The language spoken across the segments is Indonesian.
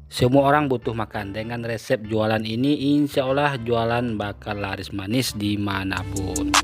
Semua orang butuh makan. Dengan resep jualan ini, insya Allah jualan bakal laris manis dimanapun.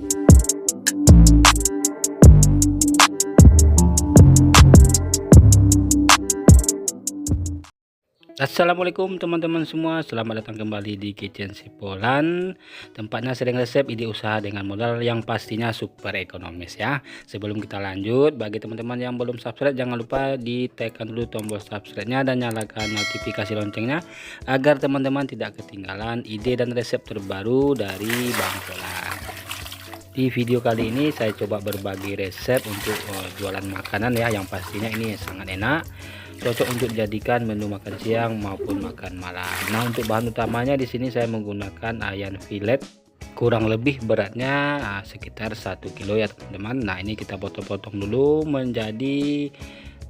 Assalamualaikum teman-teman semua, selamat datang kembali di Kitchen Sipolan. Tempatnya sering resep, ide usaha dengan modal yang pastinya super ekonomis ya. Sebelum kita lanjut, bagi teman-teman yang belum subscribe, jangan lupa ditekan dulu tombol subscribe-nya dan nyalakan notifikasi loncengnya agar teman-teman tidak ketinggalan ide dan resep terbaru dari Bang Solan. Di video kali ini saya coba berbagi resep untuk jualan makanan ya, yang pastinya ini sangat enak, cocok untuk dijadikan menu makan siang maupun makan malam. Nah, untuk bahan utamanya di sini saya menggunakan ayam filet, kurang lebih beratnya sekitar 1 kilo ya teman-teman. Nah, ini kita potong-potong dulu menjadi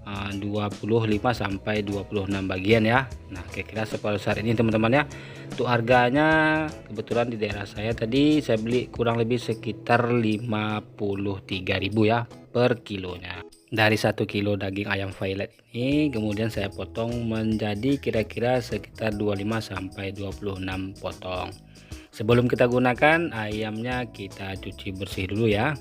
25 sampai 26 bagian ya. Nah, kira-kira sebesar ini teman-teman ya. Untuk harganya kebetulan di daerah saya tadi saya beli kurang lebih sekitar 53.000 ya per kilonya. Dari 1 kilo daging ayam filet ini kemudian saya potong menjadi kira-kira sekitar 25 sampai 26 potong. Sebelum kita gunakan ayamnya, kita cuci bersih dulu ya.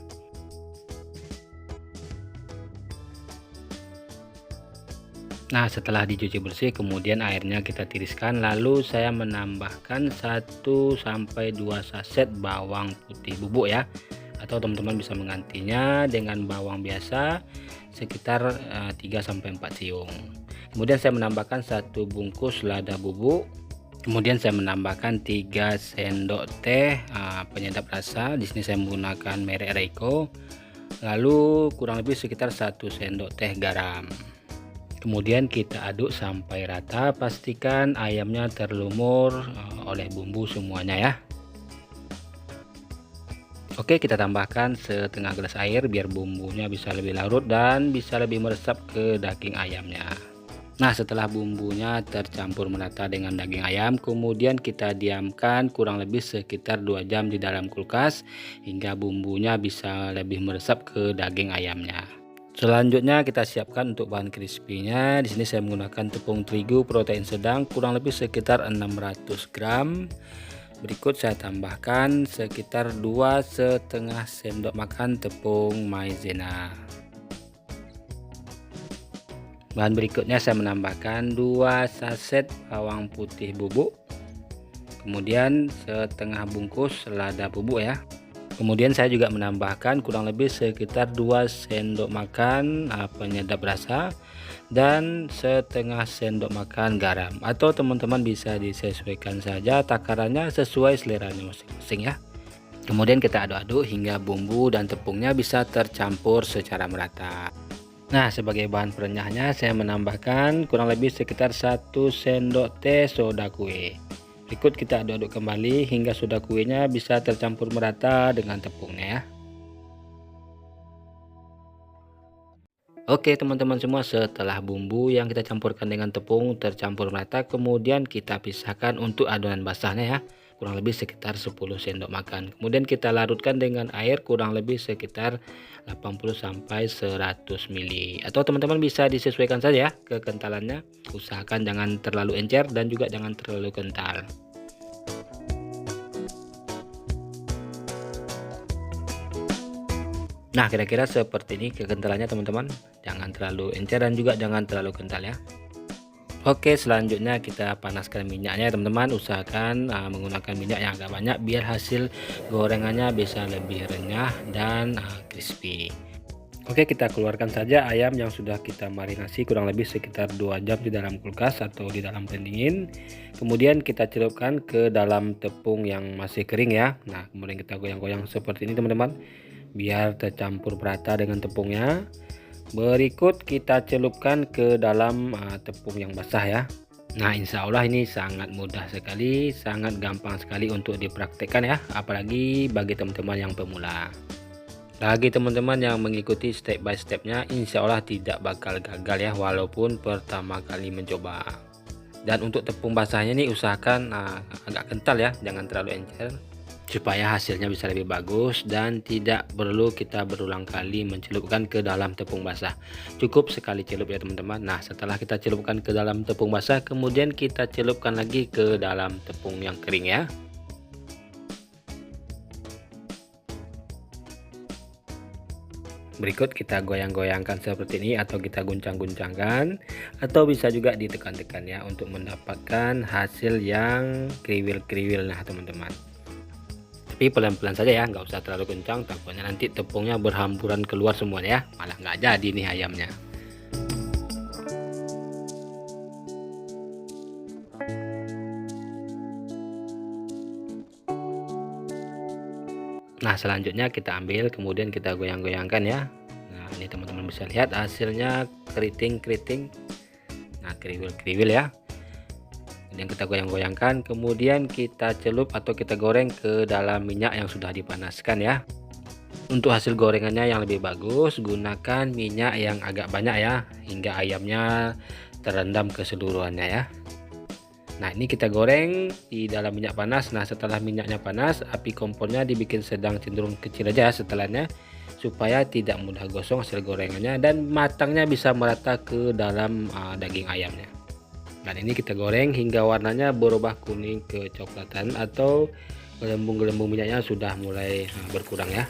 Nah, setelah dicuci bersih kemudian airnya kita tiriskan, lalu saya menambahkan 1 sampai 2 saset bawang putih bubuk ya, atau teman-teman bisa menggantinya dengan bawang biasa sekitar 3 sampai 4 siung. Kemudian saya menambahkan 1 bungkus lada bubuk. Kemudian saya menambahkan 3 sendok teh penyedap rasa. Di sini saya menggunakan merek Reiko. Lalu kurang lebih sekitar 1 sendok teh garam. Kemudian kita aduk sampai rata, pastikan ayamnya terlumur oleh bumbu semuanya ya. Oke, kita tambahkan setengah gelas air biar bumbunya bisa lebih larut dan bisa lebih meresap ke daging ayamnya. Nah, setelah bumbunya tercampur merata dengan daging ayam, kemudian kita diamkan kurang lebih sekitar 2 jam di dalam kulkas hingga bumbunya bisa lebih meresap ke daging ayamnya. Selanjutnya kita siapkan untuk bahan crispy-nya. Di sini saya menggunakan tepung terigu protein sedang kurang lebih sekitar 600 gram. Berikut saya tambahkan sekitar 2,5 sendok makan tepung maizena. Bahan berikutnya saya menambahkan 2 saset bawang putih bubuk. Kemudian setengah bungkus lada bubuk ya. Kemudian saya juga menambahkan kurang lebih sekitar 2 sendok makan penyedap rasa dan setengah sendok makan garam, atau teman-teman bisa disesuaikan saja takarannya sesuai seleranya masing-masing ya. Kemudian kita aduk-aduk hingga bumbu dan tepungnya bisa tercampur secara merata. Nah, sebagai bahan perenyahnya saya menambahkan kurang lebih sekitar 1 sendok teh soda kue. Berikut kita aduk-aduk kembali hingga soda kuenya bisa tercampur merata dengan tepungnya ya. Oke teman-teman semua, setelah bumbu yang kita campurkan dengan tepung tercampur merata, kemudian kita pisahkan untuk adonan basahnya ya, kurang lebih sekitar 10 sendok makan. Kemudian kita larutkan dengan air kurang lebih sekitar 80 sampai 100 ml, atau teman-teman bisa disesuaikan saja ya kekentalannya. Usahakan jangan terlalu encer dan juga jangan terlalu kental. Nah, kira-kira seperti ini kekentalannya teman-teman. Jangan terlalu encer dan juga jangan terlalu kental ya. Oke, selanjutnya kita panaskan minyaknya teman-teman. Usahakan menggunakan minyak yang agak banyak biar hasil gorengannya bisa lebih renyah dan crispy. Oke, kita keluarkan saja ayam yang sudah kita marinasi kurang lebih sekitar 2 jam di dalam kulkas atau di dalam pendingin. Kemudian kita celupkan ke dalam tepung yang masih kering ya. Nah, kemudian kita goyang-goyang seperti ini teman-teman, biar tercampur merata dengan tepungnya. Berikut kita celupkan ke dalam tepung yang basah ya. Nah, insya Allah ini sangat mudah sekali, sangat gampang sekali untuk dipraktekkan ya, apalagi bagi teman-teman yang pemula. Bagi teman-teman yang mengikuti step by stepnya, insya Allah tidak bakal gagal ya, walaupun pertama kali mencoba. Dan untuk tepung basahnya ini usahakan agak kental ya, jangan terlalu encer. supaya hasilnya bisa lebih bagus dan tidak perlu kita berulang kali mencelupkan ke dalam tepung basah. Cukup sekali celup ya teman-teman. Nah, setelah kita celupkan ke dalam tepung basah, kemudian kita celupkan lagi ke dalam tepung yang kering ya. Berikut kita goyang-goyangkan seperti ini atau kita guncang-guncangkan, atau bisa juga ditekan-tekan ya untuk mendapatkan hasil yang kriwil-kriwil. Nah teman-teman, tapi pelan-pelan saja ya, nggak usah terlalu kencang, takutnya nanti tepungnya berhamburan keluar semuanya ya, malah nggak jadi nih ayamnya. Nah selanjutnya kita ambil, kemudian kita goyang-goyangkan ya. Nah ini teman-teman bisa lihat hasilnya keriting-keriting, nah kriwil-kriwil ya. Kemudian kita goyang-goyangkan, kemudian kita celup atau kita goreng ke dalam minyak yang sudah dipanaskan ya. Untuk hasil gorengannya yang lebih bagus, gunakan minyak yang agak banyak ya, hingga ayamnya terendam keseluruhannya ya. Nah ini kita goreng di dalam minyak panas. Nah setelah minyaknya panas, api kompornya dibikin sedang cenderung kecil aja setelahnya, supaya tidak mudah gosong hasil gorengannya dan matangnya bisa merata ke dalam daging ayamnya. Dan ini kita goreng hingga warnanya berubah kuning kecoklatan atau gelembung-gelembung minyaknya sudah mulai berkurang ya.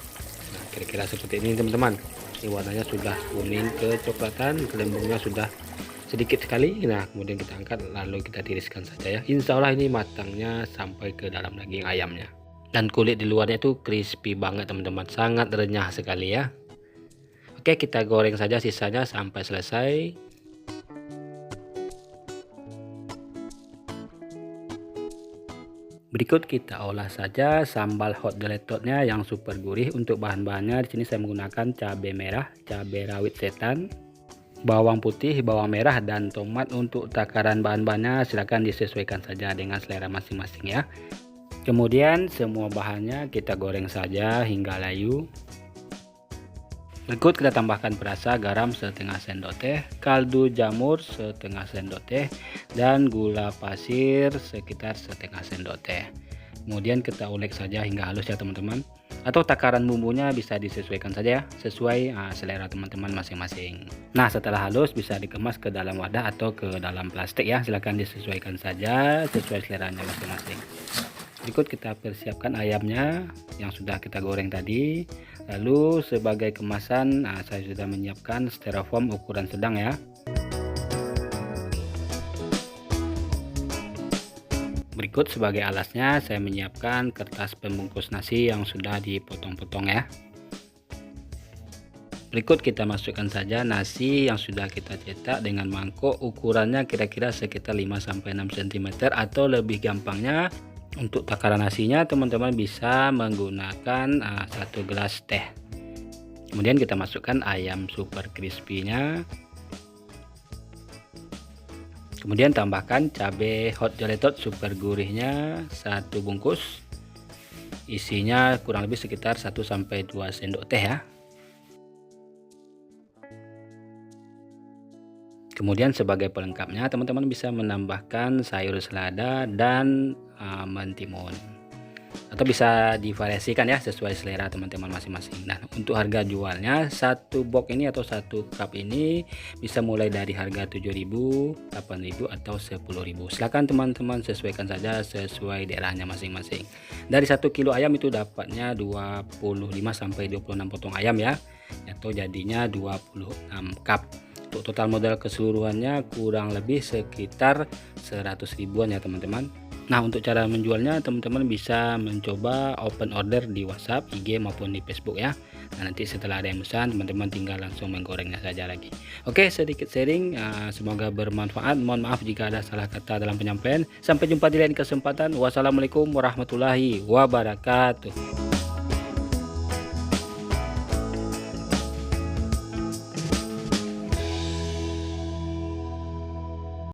Nah kira-kira seperti ini teman-teman. Ini warnanya sudah kuning kecoklatan, gelembungnya sudah sedikit sekali. Nah kemudian kita angkat lalu kita tiriskan saja ya. Insya Allah ini matangnya sampai ke dalam daging ayamnya. Dan kulit di luarnya itu crispy banget teman-teman, sangat renyah sekali ya. Oke, kita goreng saja sisanya sampai selesai. Berikut kita olah saja sambal hot deletotnya yang super gurih. Untuk bahan-bahannya di sini saya menggunakan cabai merah, cabai rawit setan, bawang putih, bawang merah, dan tomat. Untuk takaran bahan-bahannya silahkan disesuaikan saja dengan selera masing-masing ya. Kemudian semua bahannya kita goreng saja hingga layu. Berikut kita tambahkan perasa garam setengah sendok teh, kaldu jamur setengah sendok teh, dan gula pasir sekitar setengah sendok teh. Kemudian kita ulek saja hingga halus ya teman-teman. Atau takaran bumbunya bisa disesuaikan saja sesuai selera teman-teman masing-masing. Nah setelah halus bisa dikemas ke dalam wadah atau ke dalam plastik ya. Silahkan disesuaikan saja sesuai seleranya masing-masing. Berikut kita persiapkan ayamnya yang sudah kita goreng tadi. Lalu sebagai kemasan saya sudah menyiapkan styrofoam ukuran sedang ya. Berikut sebagai alasnya saya menyiapkan kertas pembungkus nasi yang sudah dipotong-potong ya. Berikut kita masukkan saja nasi yang sudah kita cetak dengan mangkok, ukurannya kira-kira sekitar 5-6 cm, atau lebih gampangnya untuk takaran nasinya teman-teman bisa menggunakan 1 gelas teh. Kemudian kita masukkan ayam super crispy-nya. Kemudian tambahkan cabai hot geletot super gurihnya 1 bungkus. Isinya kurang lebih sekitar 1-2 sendok teh ya. Kemudian sebagai pelengkapnya teman-teman bisa menambahkan sayur selada dan mentimun, atau bisa divariasikan ya sesuai selera teman-teman masing-masing. Nah untuk harga jualnya 1 box ini atau 1 cup ini bisa mulai dari harga 7.000, 8.000 atau 10.000. Silahkan teman-teman sesuaikan saja sesuai daerahnya masing-masing. Dari 1 kilo ayam itu dapatnya 25-26 potong ayam ya, atau jadinya 26 cup. Untuk total modal keseluruhannya kurang lebih sekitar 100 ribuan ya teman-teman. Nah untuk cara menjualnya teman-teman bisa mencoba open order di WhatsApp, IG maupun di Facebook ya. Nah nanti setelah ada yang pesan teman-teman tinggal langsung menggorengnya saja lagi. Oke, sedikit sharing, semoga bermanfaat. Mohon maaf jika ada salah kata dalam penyampaian. Sampai jumpa di lain kesempatan. Wassalamualaikum warahmatullahi wabarakatuh.